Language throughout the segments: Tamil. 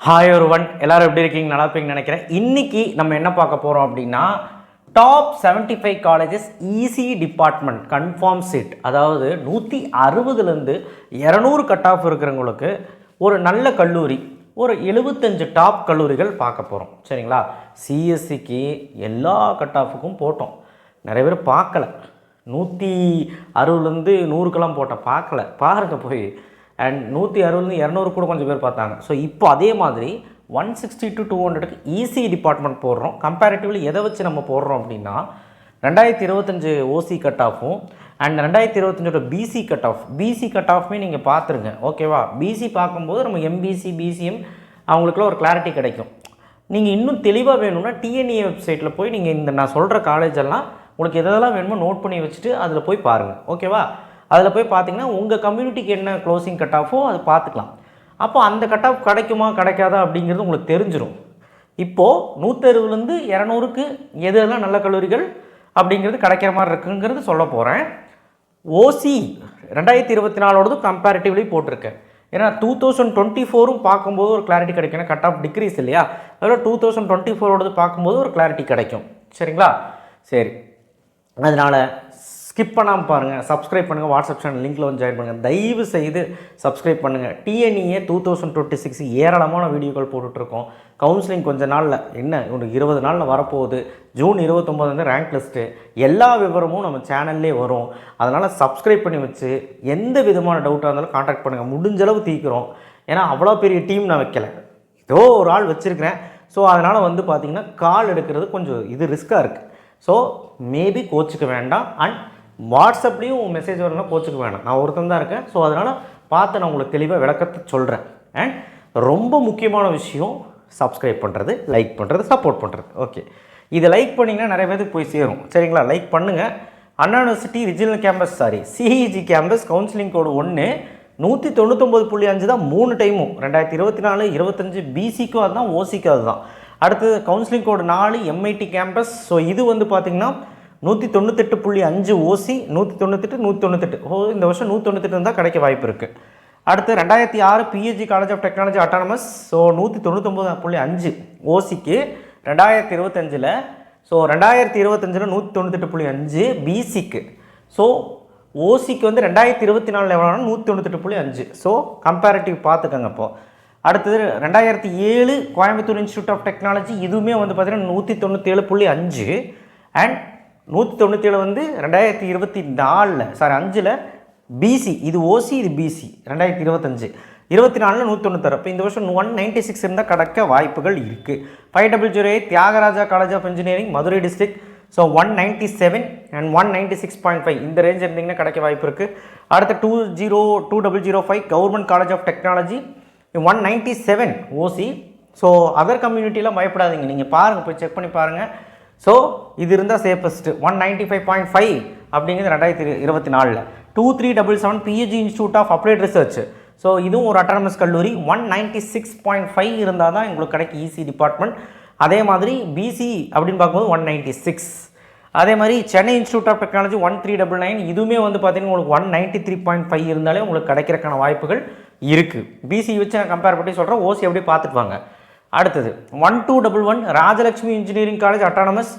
ஹாய் ஒருவன் எல்லாரும் எப்படி இருக்கீங்க? நல்லா இருப்பீங்கன்னு நினைக்கிறேன். இன்னைக்கு நம்ம என்ன பார்க்க போகிறோம் அப்படின்னா, top 75 colleges EC department confirm seat, அதாவது 160லேருந்து 200 கட் ஆஃப் இருக்கிறவங்களுக்கு ஒரு நல்ல கல்லூரி, ஒரு 75 டாப் கல்லூரிகள் பார்க்க போகிறோம். சரிங்களா? சிஎஸ்சிக்கு எல்லா கட் ஆஃபுக்கும் போட்டோம். நிறைய பேர் பார்க்கல. 160லேருந்து 100க்கெல்லாம் போட்டோம், பார்க்கல. பாருங்க போய். அண்ட் 160லேருந்து 200 கூட கொஞ்சம் பேர் பார்த்தாங்க. ஸோ இப்போ அதே மாதிரி 160 to 200க்கு ஈசி டிபார்ட்மெண்ட் போடுறோம். கம்பேரிட்டிவ்லி எதை வச்சு நம்ம போடுறோம் அப்படின்னா, 2025 ஓசி கட் ஆஃபும் and 2025 BC cut off. BC cut ஆஃப்மே நீங்கள் பார்த்துருங்க, ஓகேவா? பிசி பார்க்கும்போது நம்ம எம்பிசி பிசிஎம் அவங்களுக்குலாம் ஒரு கிளாரிட்டி கிடைக்கும். நீங்கள் இன்னும் தெளிவாக வேணும்னா டிஎன்ஏ வெப்சைட்டில் போய் நீங்கள் இந்த நான் சொல்கிற காலேஜெல்லாம் உங்களுக்கு எதெல்லாம் வேணுமோ நோட் பண்ணி வச்சுட்டு அதில் போய் பாருங்கள், ஓகேவா? அதில் போய் பார்த்தீங்கன்னா உங்கள் கம்யூனிட்டிக்கு என்ன க்ளோசிங் கட் ஆஃபோ அது பார்த்துக்கலாம். அப்போ அந்த கட் ஆஃப் கிடைக்குமா கிடைக்காதா அப்படிங்கிறது உங்களுக்கு தெரிஞ்சிடும். இப்போது 160லேருந்து 200க்கு எதெல்லாம் நல்ல கல்லூரிகள் அப்படிங்கிறது கிடைக்கிற மாதிரி இருக்குங்கிறது சொல்ல போகிறேன். ஓசி 2024 கம்பேரிட்டிவ்லி போட்டிருக்கேன். ஏன்னா 2024 பார்க்கும்போது ஒரு கிளாரிட்டி கிடைக்கும். ஏன்னா கட் ஆஃப் டிக்ரீஸ் இல்லையா, அதில் 2024 பார்க்கும்போது ஒரு கிளாரிட்டி கிடைக்கும். சரிங்களா? சரி, அதனால் ஸ்கிப் பண்ணாமல் பாருங்கள், சப்ஸ்கிரைப் பண்ணுங்கள், வாட்ஸ்அப் சேனல் லிங்க்கில் வந்து ஜாயின் பண்ணுங்கள். தயவு செய்து சப்ஸ்கிரைப் பண்ணுங்கள். டிஎன்இஏ 2026 ஏராளமான வீடியோக்கள் போட்டுட்ருக்கோம். கவுன்சிலிங் கொஞ்சம் நாளில் என்ன ஒரு 20 நாளில் வரப்போகுது. ஜூன் 29 ரேங்க் லிஸ்ட்டு, எல்லா விவரமும் நம்ம சேனல்லே வரும். அதனால் சப்ஸ்கிரைப் பண்ணி வச்சு எந்த விதமான டவுட்டாக இருந்தாலும் கான்டாக்ட் பண்ணுங்கள். முடிஞ்சளவு தீர்க்கிறோம். ஏன்னா அவ்வளோ பெரிய டீம் நான் வைக்கலை, ஏதோ ஒரு ஆள் வச்சுருக்கிறேன். ஸோ அதனால் வந்து பார்த்திங்கன்னா கால் எடுக்கிறது கொஞ்சம் இது ரிஸ்க்காக இருக்குது. ஸோ மேபி கோச்சுக்க வேண்டாம். அண்ட் வாட்ஸ்அப்லேயும் மெசேஜ் வரலாம், கோச்சுக்க வேண்டாம். நான் ஒருத்தன் தான் இருக்கேன். ஸோ அதனால் பார்த்து நான் உங்களுக்கு தெளிவாக விளக்கத்தை சொல்கிறேன். அண்ட் ரொம்ப முக்கியமான விஷயம், சப்ஸ்கிரைப் பண்ணுறது, லைக் பண்ணுறது, சப்போர்ட் பண்ணுறது. ஓகே, இதை லைக் பண்ணிங்கன்னா நிறைய பேருக்கு போய் சேரும். சரிங்களா? லைக் பண்ணுங்கள். Anna university regional campus, CEG campus counselling code 1 199.5 தான் 3 டைமும். 2024 25 பிசிக்கும் அதுதான், ஓசிக்கும் அதுதான். அடுத்தது கவுன்சிலிங் கோடு 4 எம்ஐடி கேம்பஸ். ஸோ இது வந்து பார்த்திங்கன்னா 198.5 ஓசி, 198 198. இந்த வருஷம் 198 இருந்தால் கிடைக்க வாய்ப்பு இருக்குது. அடுத்து 2006 PHD college of technology autonomous. So 199.5 ஓசிக்கு 2025. ஸோ 2025 198.5 பிசிக்கு. ஸோ ஓசிக்கு வந்து 2024 எவ்வளோனா 198.5. ஸோ கம்பேரிட்டிவ் பார்த்துக்கோங்க. இப்போது அடுத்தது 2007 கோயம்புத்தூர் இன்ஸ்டியூட் ஆஃப் டெக்னாலஜி. இதுவுமே வந்து பார்த்திங்கன்னா 197.5. அண்ட் 197 வந்து 2024 5 பிசி. இது ஓசி, இது பிசி. 2025 24 196. இப்போ இந்த வருஷம் 196 இருந்தால் கிடைக்க வாய்ப்புகள் இருக்குது. 5008 Thiagaraja college of engineering, Madurai district. So 197 and 196.5 இந்த ரேஞ்ச் இருந்தீங்கன்னா கிடைக்க வாய்ப்பு இருக்குது. அடுத்த 2005 government college of technology 197 OC. So other கம்யூனிட்டிலாம் பயப்படாதீங்க, நீங்கள் பாருங்கள், போய் செக் பண்ணி பாருங்கள். ஸோ இது இருந்தால் சேஃபஸ்ட்டு. 195.5 அப்படிங்கிறது 2024. 2377 PHD institute of applied research. So இதுவும் ஒரு அட்டானமஸ் கல்லூரி. 196.5 இருந்தால் தான் உங்களுக்கு கிடைக்கும் ஈசி டிபார்ட்மெண்ட். அதே மாதிரி பிசி அப்படின்னு பார்க்கும்போது 196. அதே மாதிரி சென்னை இன்ஸ்டியூட் ஆஃப் டெக்னாலஜி 1399. இதுவுமே வந்து பார்த்திங்கன்னா உங்களுக்கு 193.5 இருந்தாலே உங்களுக்கு கிடைக்கிறதுக்கான வாய்ப்புகள் இருக்குது. பிசி வச்சு நான் கம்பேர் பண்ணி சொல்கிறேன், ஓசி எப்படி பார்த்துட்டு வாங்க. அடுத்தது 1211 ராஜலட்சுமி இன்ஜினியரிங் காலேஜ் அட்டானமஸ்.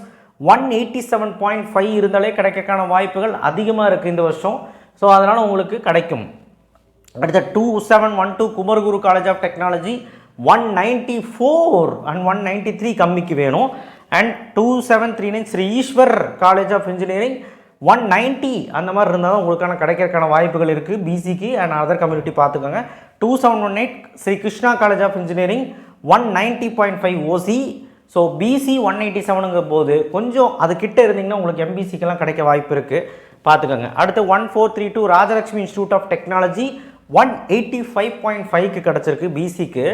187.5 இருந்தாலே கிடைக்கிறதுக்கான வாய்ப்புகள் அதிகமாக இருக்குது இந்த வருஷம். ஸோ அதனால் உங்களுக்கு கிடைக்கும். அடுத்த 2712 Kumaraguru college of technology 194 and 193 கம்மிக்கு வேணும். And 2739 Sri Eshwar college of engineering 190 அந்த மாதிரி இருந்தால் தான் உங்களுக்கான கிடைக்கிறதுக்கான வாய்ப்புகள் இருக்குது பிசிக்கு அண்ட் அதர் கம்யூனிட்டி பார்த்துக்கோங்க. 2718 Sri Krishna college of engineering 190.5 OC. So BC 187ங்க போது கொஞ்சம் அது கிட்ட இருந்தீங்கன்னா உங்களுக்கு எம்பிசிக்கெல்லாம் கிடைக்க வாய்ப்பு இருக்குது, பார்த்துக்கோங்க. அடுத்து 1432 ராஜலட்சுமி இன்ஸ்டியூட் ஆஃப் டெக்னாலஜி 185.5க்கு கிடச்சிருக்கு பிசிக்கு.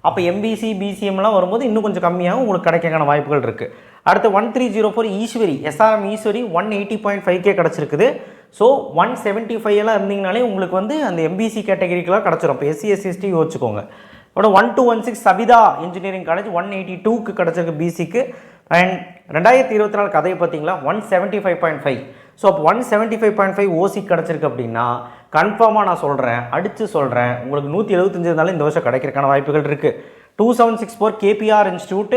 அப்போ எம்பிசி பிசிஎம்லாம் வரும்போது இன்னும் கொஞ்சம் கம்மியாகவும் உங்களுக்கு கிடைக்கிறதுக்கான வாய்ப்புகள் இருக்குது. அடுத்து 1304 ஈஸ்வரி எஸ்ஆர்எம் ஈஸ்வரி 180.5K கிடச்சிருக்குது. ஸோ 175 எல்லாம் இருந்தீங்கனாலே உங்களுக்கு வந்து அந்த எம்பிசி கேட்டகரிக்கெலாம் கிடச்சிரும். இப்போ எஸ்சி எஸ்சிஎஸ்டி யோசிச்சுக்கோங்க. அப்புறம் 1216 சபிதா இன்ஜினியரிங் காலேஜ் 182க்கு கிடச்சிருக்கு பிசிக்கு. அண்ட் 2024 கதையை பார்த்தீங்களா 175.5. ஸோ அப்போ 175.5 ஓசி கிடச்சிருக்கு அப்படின்னா கன்ஃபார்மாக நான் சொல்கிறேன், அடித்து சொல்கிறேன், உங்களுக்கு 175 இருந்தாலும் இந்த வருஷம் கிடைக்கிறதுக்கான வாய்ப்புகள் இருக்குது. 2764 கேபிஆர் இன்ஸ்டியூட்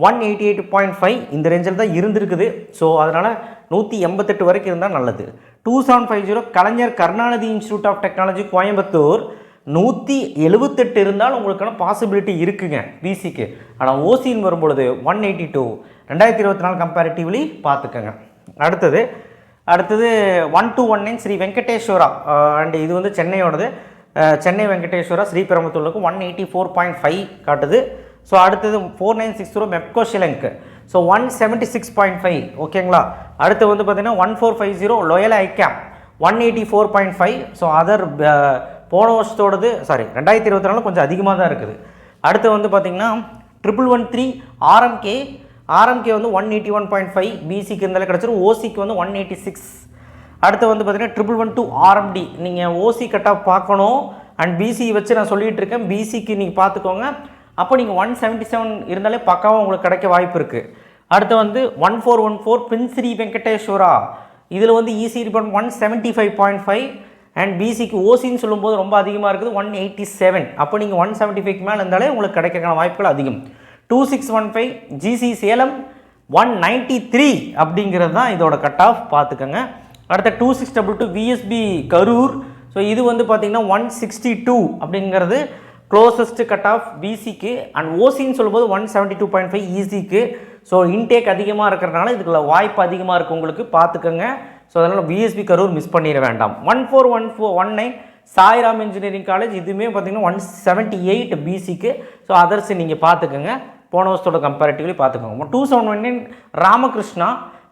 188.5 இந்த ரேஞ்சில் தான் இருந்திருக்குது. ஸோ அதனால் 188 வரைக்கும் இருந்தால் நல்லது. 2750 Kalaignar Karunanidhi institute of technology Coimbatore 178 இருந்தால் உங்களுக்கான பாசிபிலிட்டி இருக்குங்க பிசிக்கு. ஆனால் ஓசின்னு வரும்பொழுது 182 2024 கம்பேரிட்டிவ்லி பார்த்துக்கோங்க. அடுத்தது 1219 ஸ்ரீ வெங்கடேஸ்வரா அண்ட் இது வந்து சென்னையோடது. சென்னை வெங்கடேஸ்வரா ஸ்ரீபெரும்புத்தூருக்கு 184.5 காட்டுது. ஸோ அடுத்தது 4960 மெப்கோ ஷிலங்க் ஸோ 176.5 ஓகேங்களா. அடுத்து வந்து பார்த்திங்கன்னா 1450 லோயலா ஐகேம் 184.5. ஸோ அதர் போன வருஷத்தோடது 2024 கொஞ்சம் அதிகமாக தான் இருக்குது. அடுத்து வந்து பார்த்திங்கன்னா 1113 ஆர்எம்கே வந்து 181.5 பிசிக்கு இருந்தாலும் கிடச்சிரும். ஓசிக்கு வந்து 186. அடுத்து வந்து பார்த்திங்கன்னா 1112 ஆர்எம்டி. நீங்கள் ஓசி கட் ஆஃப் பார்க்கணும் அண்ட் பிசி வச்சு நான் சொல்லிகிட்டு இருக்கேன். பிசிக்கு நீங்கள் பார்த்துக்கோங்க. அப்போ நீங்கள் 177 இருந்தாலே பக்காவாக உங்களுக்கு கிடைக்க வாய்ப்பு இருக்குது. அடுத்து வந்து 1414 பின்ஸ்ரீ வெங்கடேஸ்வரா. இதில் வந்து இசி ரிப்போர்ட் 175.5 அண்ட் பிசிக்கு ஓசின்னு சொல்லும்போது ரொம்ப அதிகமாக இருக்குது 187. அப்போ நீங்கள் 175க்கு மேலே இருந்தாலே உங்களுக்கு கிடைக்கிறக்கான வாய்ப்புகள் அதிகம். 2615 ஜிசி சேலம் 193 அப்படிங்கிறது தான் இதோட கட் ஆஃப் பார்த்துக்கோங்க. அடுத்த 2622 விஎஸ்பி கரூர். ஸோ இது வந்து பார்த்திங்கன்னா 162 அப்படிங்கிறது க்ளோசஸ்ட் கட் ஆஃப் பிசிக்கு அண்ட் ஓசின்னு சொல்லும்போது 172.5 ஈசிக்கு. ஸோ இன்டேக் அதிகமாக இருக்கிறதுனால இதுக்குள்ள வாய்ப்பு அதிகமாக இருக்குது உங்களுக்கு பார்த்துக்கோங்க. ஸோ அதனால் பிஎஸ்பி கரூர் மிஸ் பண்ணிட வேண்டாம். 1419 சாய்ராம் இன்ஜினியரிங் காலேஜ் இதுவுமே பார்த்திங்கன்னா 178 பிசிக்கு. ஸோ அதர்ஸ் நீங்கள் பார்த்துக்கோங்க. போன வருஷத்தோட கம்பேரிட்டிவ்லி பார்த்துக்கோங்க. 2719 ராமகிருஷ்ணா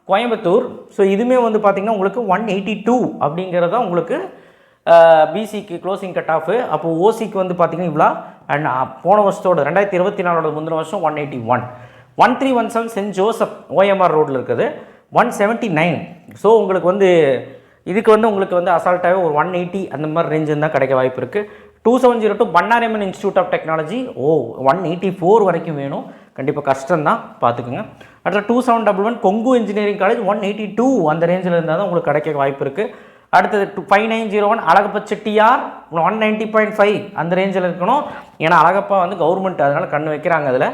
கோயம்புத்தூர். ஸோ இதுவுமே வந்து பார்த்திங்கன்னா உங்களுக்கு 182 அப்படிங்கிறத உங்களுக்கு பிசிக்கு க்ளோசிங் கட் ஆஃபு. அப்போ ஓசிக்கு வந்து பார்த்திங்கன்னா இவ்வளோ அண்ட் போன வருஷத்தோட 2024 முந்தின வருஷம் 181. 1317 சென்ட் ஜோசப் ஓஎம்ஆர் ரோட்டில் இருக்குது 179. ஸோ உங்களுக்கு வந்து இதுக்கு வந்து உங்களுக்கு வந்து அசால்ட்டாகவே ஒரு 180 அந்த மாதிரி ரேஞ்சு தான் கிடைக்க வாய்ப்பு இருக்குது. 2702 பன்னாரியம்மன் இன்ஸ்டியூட் ஆஃப் டெக்னாலஜி 184 வரைக்கும் வேணும். கண்டிப்பாக கஷ்டம்தான் பார்த்துக்குங்க. அடுத்த 2711 கொங்கு இன்ஜினியரிங் காலேஜ் 182 அந்த ரேஞ்சில் இருந்தால் தான் உங்களுக்கு கிடைக்க வாய்ப்பு இருக்குது. அடுத்தது 5901 அழகப்பா செட்டியார் 190.5 அந்த ரேஞ்சில் இருக்கணும். ஏன்னா அழகப்பா வந்து கவர்மெண்ட் அதனால் கண்ணு வைக்கிறாங்க அதில்.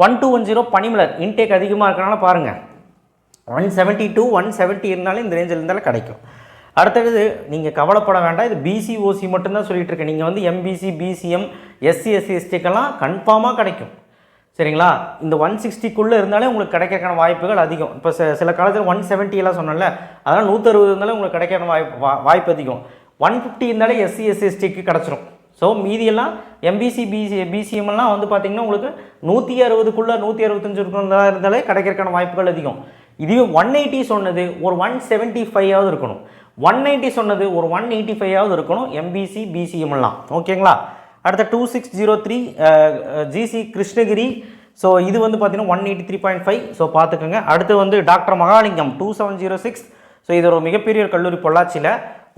1210 பனிமலர் இன்டேக் அதிகமாக இருக்கிறனால பாருங்கள் 172 170 இருந்தாலும் இந்த ரேஞ்சில் இருந்தாலும் கிடைக்கும். அடுத்தது நீங்கள் கவலைப்பட வேண்டாம். இது பிசிஓசி மட்டும்தான் சொல்லிகிட்டு இருக்கேன். நீங்கள் வந்து எம்பிசி பிசிஎம் எஸ்சி/எஸ்டிக்கெல்லாம் கன்ஃபார்மாக கிடைக்கும் சரிங்களா. இந்த 160க்குள்ளே இருந்தாலே உங்களுக்கு கிடைக்கிறக்கான வாய்ப்புகள் அதிகம். இப்போ சில காலத்தில் 170 எல்லாம் சொன்னல, அதனால் 160 இருந்தாலும் உங்களுக்கு கிடைக்கிற வாய்ப்பு அதிகம். 150 இருந்தாலே எஸ்சி/எஸ்டிக்கு கிடச்சிரும். ஸோ மீதியெல்லாம் எம்பிசி பிசிஎம்லாம் வந்து பார்த்திங்கன்னா உங்களுக்கு 160க்குள்ளே 165 இருந்தாலே கிடைக்கிறக்கான வாய்ப்புகள் அதிகம். இதுவே 180 சொன்னது ஒரு 175ஆவது இருக்கணும். 190 சொன்னது ஒரு 185ஆவது இருக்கணும் எம்பிசி பிசிஎம்லாம் ஓகேங்களா. அடுத்த 2603 ஜிசி கிருஷ்ணகிரி. ஸோ இது வந்து பார்த்திங்கன்னா 183.5. ஸோ பார்த்துக்கோங்க. அடுத்து வந்து டாக்டர் மகாலிங்கம் 2706. ஸோ இது ஒரு மிகப்பெரிய கல்லூரி பொள்ளாச்சியில்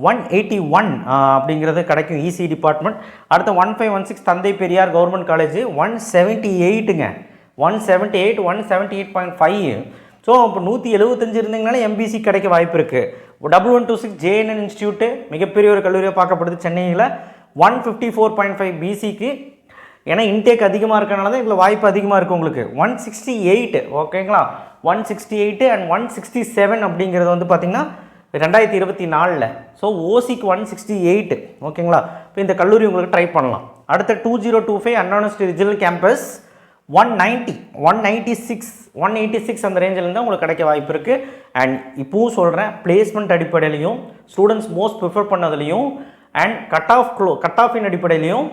181 அப்படிங்கிறது கிடைக்கும் இசி டிபார்ட்மெண்ட். அடுத்த 1516 தந்தை பெரியார் கவர்மெண்ட் காலேஜ் 178ங்க 178 178.5. ஸோ இப்போ 175 இருந்தீங்கனால எம்பிசி கிடைக்க வாய்ப்பு இருக்குது. 1126 ஜேஎன்என் இன்ஸ்டியூட்டு மிகப்பெரிய ஒரு கல்லூரியாக பார்க்கப்படுது சென்னையில் 154.5 பிசிக்கு. ஏன்னா இன்டேக் அதிகமாக இருக்கனால தான் இதில் வாய்ப்பு அதிகமாக இருக்குது உங்களுக்கு. 168 ஓகேங்களா. 168 அண்ட் 167 அப்படிங்கிறது வந்து பார்த்திங்கன்னா 2024. ஸோ ஓசிக்கு 168 ஓகேங்களா. இப்போ இந்த கல்லூரி உங்களுக்கு ட்ரை பண்ணலாம். அடுத்த 2025 அன்ஆனஸ்ட் ரிஜினல் கேம்பஸ் 196 அந்த ரேஞ்சில் இருந்தால் உங்களுக்கு கிடைக்க வாய்ப்பு இருக்குது. அண்ட் இப்போவும் சொல்கிறேன் பிளேஸ்மெண்ட் அடிப்படையிலையும் ஸ்டூடெண்ட்ஸ் மோஸ்ட் ப்ரிஃபர் பண்ணதுலையும் அண்ட் கட் ஆஃபின் அடிப்படையிலையும்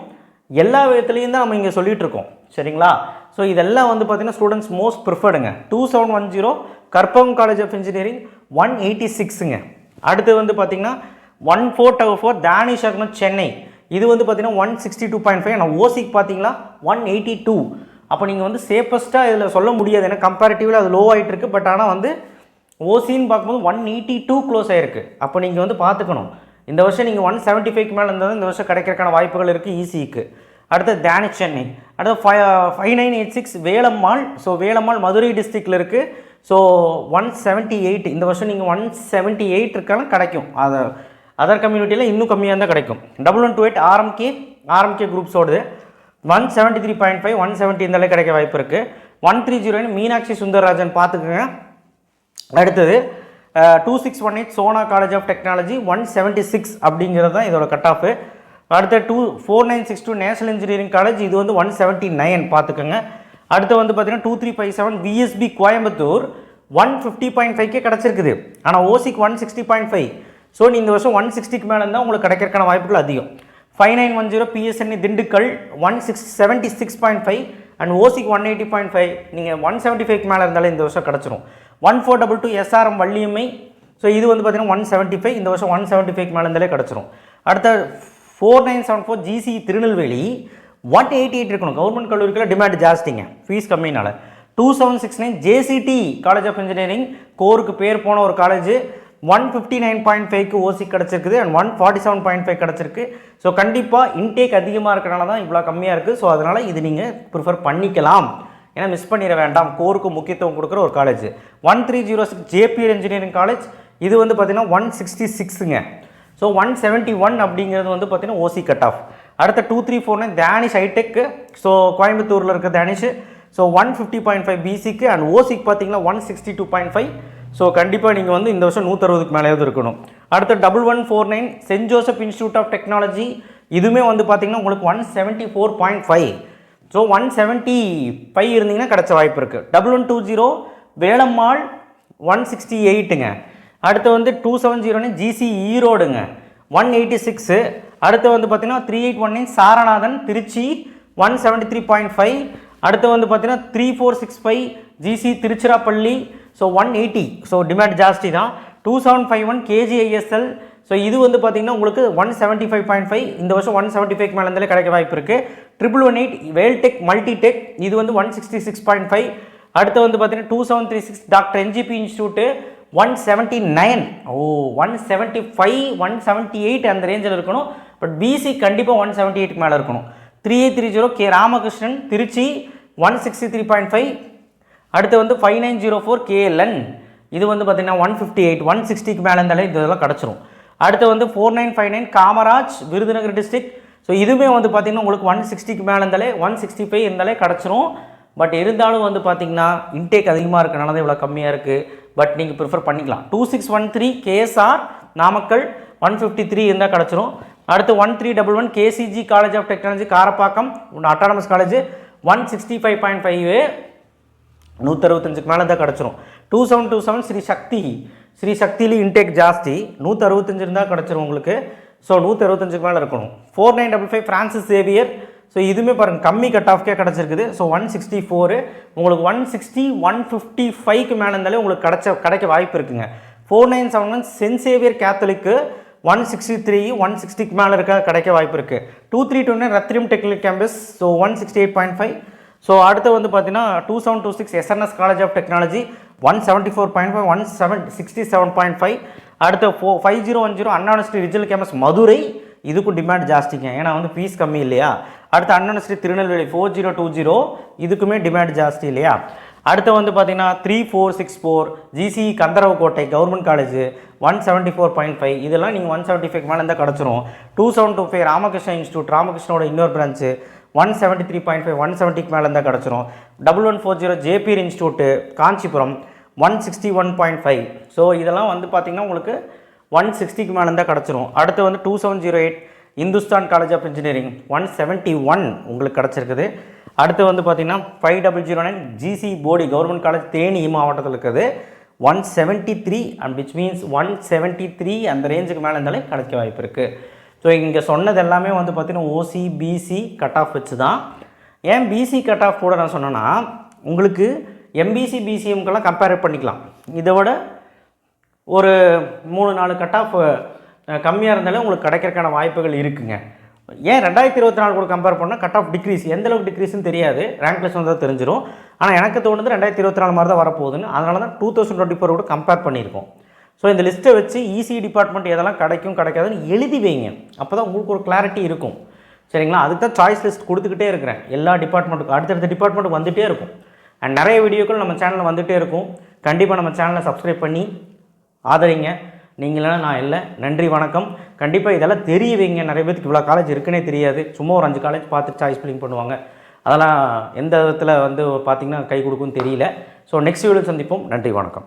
எல்லா விதத்துலேயும் தான் நம்ம இங்கே சொல்லிகிட்டு இருக்கோம் சரிங்களா. ஸோ இதெல்லாம் வந்து பார்த்திங்கன்னா ஸ்டூடெண்ட்ஸ் மோஸ்ட் ப்ரிஃபர்டுங்க. 2710 கற்பகம் காலேஜ் ஆஃப் இன்ஜினியரிங் 186ங்க. அடுத்து வந்து பார்த்திங்கன்னா 1404 தானிஷ் அகமத் சென்னை. இது வந்து பார்த்திங்கன்னா 162.5. ஆனால் ஓசிக்கு பார்த்தீங்களா 182. அப்போ நீங்கள் வந்து சேஃபஸ்ட்டாக இதில் சொல்ல முடியாது. ஏன்னா கம்பேரிட்டிவ்ல அது லோ ஆகிட்டு இருக்குது. பட் ஆனால் வந்து ஓசின்னு பார்க்கும்போது 182 க்ளோஸ் ஆகிருக்கு. அப்போ நீங்கள் வந்து பார்த்துக்கணும். இந்த வருஷம் நீங்கள் 175க்கு மேலே இருந்தால் இந்த வருஷம் கிடைக்கிறக்கான வாய்ப்புகள் இருக்குது இசிக்கு. அடுத்து தானிஷ் சென்னை. அடுத்து 5986 வேலம்மாள். ஸோ வேலம்மாள் மதுரை டிஸ்ட்ரிக்டில் இருக்குது. ஸோ 178 இந்த வருஷம் நீங்கள் 178 இருக்காலும் கிடைக்கும். அதர் கம்யூனிட்டியில் இன்னும் கம்மியாக இருந்தால் கிடைக்கும். 1128 ஆர்எம்கே குரூப்ஸோடு 173.5 170 இந்த அளவுக்கு கிடைக்க வாய்ப்பு இருக்குது. 130 மீனாட்சி சுந்தரராஜன் பார்த்துக்குங்க. அடுத்தது 2618 சோனா காலேஜ் ஆஃப் டெக்னாலஜி 176 அப்படிங்கிறது தான் இதோட கட் ஆஃபு. அடுத்த 4962 நேஷனல் இன்ஜினியரிங் காலேஜ், இது வந்து 179 பார்த்துக்கோங்க. அடுத்து வந்து பார்த்தீங்கன்னா 2357 விஎஸ்பி கோயம்புத்தூர் 150.5 கிடச்சிருக்குது. ஆனால் ஓசிக்கு 160.5. ஸோ நீ இந்த வருஷம் 160க்கு மேலே இருந்தால் உங்களுக்கு கிடைக்கிறக்கான வாய்ப்புகள் அதிகம். 5910 பிஎஸ்என்இ திண்டுக்கல் 176.5 அண்ட் ஓசிக்கு 180.5. நீங்கள் 175க்கு மேலே இருந்தாலே இந்த வருஷம் கிடச்சிரும். 1422 எஸ்ஆர்எம் வள்ளியம்மை, ஸோ இது வந்து பார்த்தீங்கன்னா 175, இந்த வருஷம் 175க்கு மேலே இருந்தாலே கிடச்சிரும். அடுத்த 4974 ஜிசி திருநெல்வேலி 188 இருக்கணும். கவர்மெண்ட் கல்லூரிக்குள்ள டிமாண்ட் ஜாஸ்திங்க, ஃபீஸ் கம்மினால. 2769 ஜேசிடி காலேஜ் ஆஃப் இன்ஜினியரிங், கோருக்கு பேர் போன ஒரு காலேஜ், 159.5க்கு ஓசி கிடச்சிருக்குது அண்ட் 147.5 கிடச்சிருக்கு. ஸோ கண்டிப்பாக இன்டேக் அதிகமாக இருக்கிறனால தான் இவ்வளோ கம்மியாக இருக்குது. ஸோ அதனால் இது நீங்கள் ப்ரிஃபர் பண்ணிக்கலாம், ஏன்னா மிஸ் பண்ணிட வேண்டாம். கோருக்கு முக்கியத்துவம் கொடுக்குற ஒரு காலேஜ். 1306 ஜேபிஆர் இன்ஜினியரிங் காலேஜ், இது வந்து பார்த்தீங்கன்னா 166ங்க. ஸோ 171 அப்படிங்கிறது வந்து பார்த்தீங்கன்னா ஓசி கட் ஆஃப். அடுத்த 2349 டேனிஷ் ஹைடெக், ஸோ கோயம்புத்தூரில் இருக்க டேனிஷ், ஸோ 150.5 பிசிக்கு அண்ட் ஓசிக்கு பார்த்தீங்கன்னா 162.5. ஸோ கண்டிப்பாக நீங்கள் வந்து இந்த வருஷம் 160க்கு மேலேயாவது இருக்கணும். அடுத்த 1149 Saint Joseph institute of technology, இதுவுமே வந்து பார்த்தீங்கன்னா உங்களுக்கு 174.5. ஸோ 175 இருந்தீங்கன்னா கிடச்ச வாய்ப்பு இருக்குது. 1120 வேலம்மாள் 168ங்க. அடுத்து வந்து 270 ஜிசி ஈரோடுங்க 186. அடுத்து வந்து பார்த்தீங்கன்னா 3819 சாரநாதன் திருச்சி 173.5. அடுத்து வந்து பார்த்தீங்கன்னா 3465 GC Tiruchirappalli, so 180. So demand ஜாஸ்தி தான். 2751 கேஜிஐஎஸ்எல், ஸோ இது வந்து பார்த்தீங்கன்னா உங்களுக்கு 175.5, இந்த வருஷம் 175க்கு மேலே இருந்தாலே கிடைக்க வாய்ப்பு இருக்குது. 1118 வேல்டெக் மல்டிடெக், இது வந்து 166.5. அடுத்து வந்து பார்த்தீங்கன்னா 2736 டாக்டர் என்ஜிபி இன்ஸ்டியூட்டு 179. 175 178 அந்த ரேஞ்சில் இருக்கணும். பட் பிசி கண்டிப்பாக 178க்கு மேலே இருக்கணும். 3830 கே ராமகிருஷ்ணன் திருச்சி 163.5. அடுத்து வந்து 5904 கேஎல்என், இது வந்து பார்த்தீங்கன்னா 158 160க்கு மேலே இருந்தாலே இதெல்லாம் கிடச்சிரும். அடுத்து வந்து 4959 காமராஜ் விருதுநகர் டிஸ்ட்ரிக்ட், ஸோ இதுவுமே வந்து பார்த்தீங்கன்னா உங்களுக்கு 160க்கு மேலே இருந்தாலே 165 இருந்தாலே கிடச்சிரும். பட் இருந்தாலும் வந்து பார்த்தீங்கன்னா இன்டேக் அதிகமாக இருக்கனால தான் இவ்வளோ கம்மியாக இருக்குது. பட் நீங்கள் ப்ரிஃபர் பண்ணிக்கலாம். 2613 கேஎஸ்ஆர் நாமக்கல் 153 இருந்தால் கிடச்சிரும். அடுத்து 1311 KCG college of technology Karapakkam autonomous college 165.5, 165க்கு மேலே தான் கிடச்சிரும். 2727 ஸ்ரீ சக்தியில் இன்டேக் ஜாஸ்தி, 165 இருந்தால் கிடச்சிரும் உங்களுக்கு. ஸோ 165க்கு மேலே இருக்கணும். 4955 ஃப்ரான்சிஸ் சேவியர், ஸோ இதுவுமே பாருங்கள் கம்மி கட் ஆஃப்கே கிடச்சிருக்குது. ஸோ 164 உங்களுக்கு 160 155க்கு மேலே இருந்தாலே உங்களுக்கு கிடைக்க வாய்ப்பு இருக்குங்க. 4971 சென்ட் சேவியர் கேத்தலிக்கு 163 160க்கு மேலே கிடைக்க வாய்ப்பு இருக்குது. 2329 ரத்ரியம் டெக்னிக்கல் கேம்பஸ், ஸோ 168.5. ஸோ அடுத்து வந்து பார்த்தீங்கன்னா 2726 எஸ்என்எஸ் காலேஜ் ஆஃப் டெக்னாலஜி 174.5 167.5. அடுத்து 5010 அண்ணா யூனிவர்சிட்டி ரிஜினல் கேம்பஸ் மதுரை, இதுக்கும் டிமாண்ட் ஜாஸ்திங்க, ஏன்னா வந்து ஃபீஸ் கம்மி இல்லையா. அடுத்து அண்ணா யூனிவர்சிட்டி திருநெல்வேலி 4020, இதுக்குமே டிமாண்ட் ஜாஸ்தி இல்லையா. அடுத்து வந்து பார்த்தீங்கன்னா 3464 ஜிசி கந்தரவக்கோட்டை கவர்மெண்ட் காலேஜ் 174.5, இதெல்லாம் நீங்கள் 175 மேலே இருந்தால் கிடச்சிரும். 2725 ராமகிருஷ்ணா இன்ஸ்டியூட், ராமகிருஷ்ணோட இன்னொரு பிரான்ச்சு 173.5 170க்கு மேலே இருந்தால் கிடச்சிரும். 1140 ஜேபிஆர் இன்ஸ்டியூட்டு காஞ்சிபுரம் 161.5. ஸோ இதெல்லாம் வந்து பார்த்திங்கன்னா உங்களுக்கு 160க்கு மேலே இருந்தால் கிடச்சிரும். அடுத்து வந்து 2708 இந்துஸ்தான் காலேஜ் ஆஃப் இன்ஜினியரிங் 171 உங்களுக்கு கிடச்சிருக்குது. அடுத்து வந்து பார்த்திங்கன்னா 5009 ஜிசி போடி கவர்மெண்ட் காலேஜ் தேனி மாவட்டத்தில் இருக்குது 173, அண்ட் விச் மீன்ஸ் 173 அந்த ரேஞ்சுக்கு மேலே இருந்தாலே கிடைக்க வாய்ப்பு இருக்குது. ஸோ இங்கே சொன்னது எல்லாமே வந்து பார்த்திங்கன்னா ஓசி பிசி கட் ஆஃப் வச்சு தான். ஏன் பிசி கட் ஆஃப் கூட நான் சொன்னேன்னா, உங்களுக்கு எம்பிசி பிசிஎம்க்கெல்லாம் கம்பேர் பண்ணிக்கலாம். இதை விட ஒரு 3-4 கட் ஆஃப் கம்மியாக இருந்தாலே உங்களுக்கு கிடைக்கிறதுக்கான வாய்ப்புகள் இருக்குங்க. ஏன் 2024 கூட கம்பேர் பண்ணால் கட் ஆஃப் டிக்ரீஸ், எந்தளவுக்கு டிக்ரீஸ்னு தெரியாது, ரேங்க் லிஸ்ட் வந்தால் தெரிஞ்சிடும். ஆனால் எனக்கு தோணுது 2024 மாதிரி தான் வரப்போகுதுன்னு. அதனால தான் 2024 கூட கம்பேர் பண்ணியிருக்கோம். ஸோ இந்த லிஸ்ட்டை வச்சு இசி டிபார்ட்மெண்ட் எதெல்லாம் கிடைக்கும் கிடைக்காதுன்னு எழுதி வைங்க, அப்போ தான் உங்களுக்கு ஒரு கிளாரிட்டி இருக்கும். சரிங்களா? அதுக்கு தான் சாய்ஸ் லிஸ்ட் கொடுத்துக்கிட்டே இருக்கிறேன். எல்லா டிபார்ட்மெண்ட்டுக்கும் அடுத்தடுத்த டிபார்ட்மெண்ட்டுக்கு வந்துகிட்டே இருக்கும். அண்ட் நிறைய வீடியோக்கள் நம்ம சேனலில் வந்துகிட்டே இருக்கும். கண்டிப்பாக நம்ம சேனலை சப்ஸ்கிரைப் பண்ணி ஆதரிங்க. நீங்களா நான் இல்லை. நன்றி வணக்கம். கண்டிப்பாக இதெல்லாம் தெரிய வைங்க. நிறைய பேருக்கு இவ்வளோ காலேஜ் இருக்குன்னே தெரியாது. சும்மா ஒரு 5 காலேஜ் பார்த்து சாய்ஸ் ஃபில்லிங் பண்ணுவாங்க. அதெல்லாம் எந்த விதத்தில் வந்து பார்த்திங்கன்னா கை கொடுக்குன்னு தெரியல. ஸோ நெக்ஸ்ட் வீடியோ சந்திப்போம். நன்றி வணக்கம்.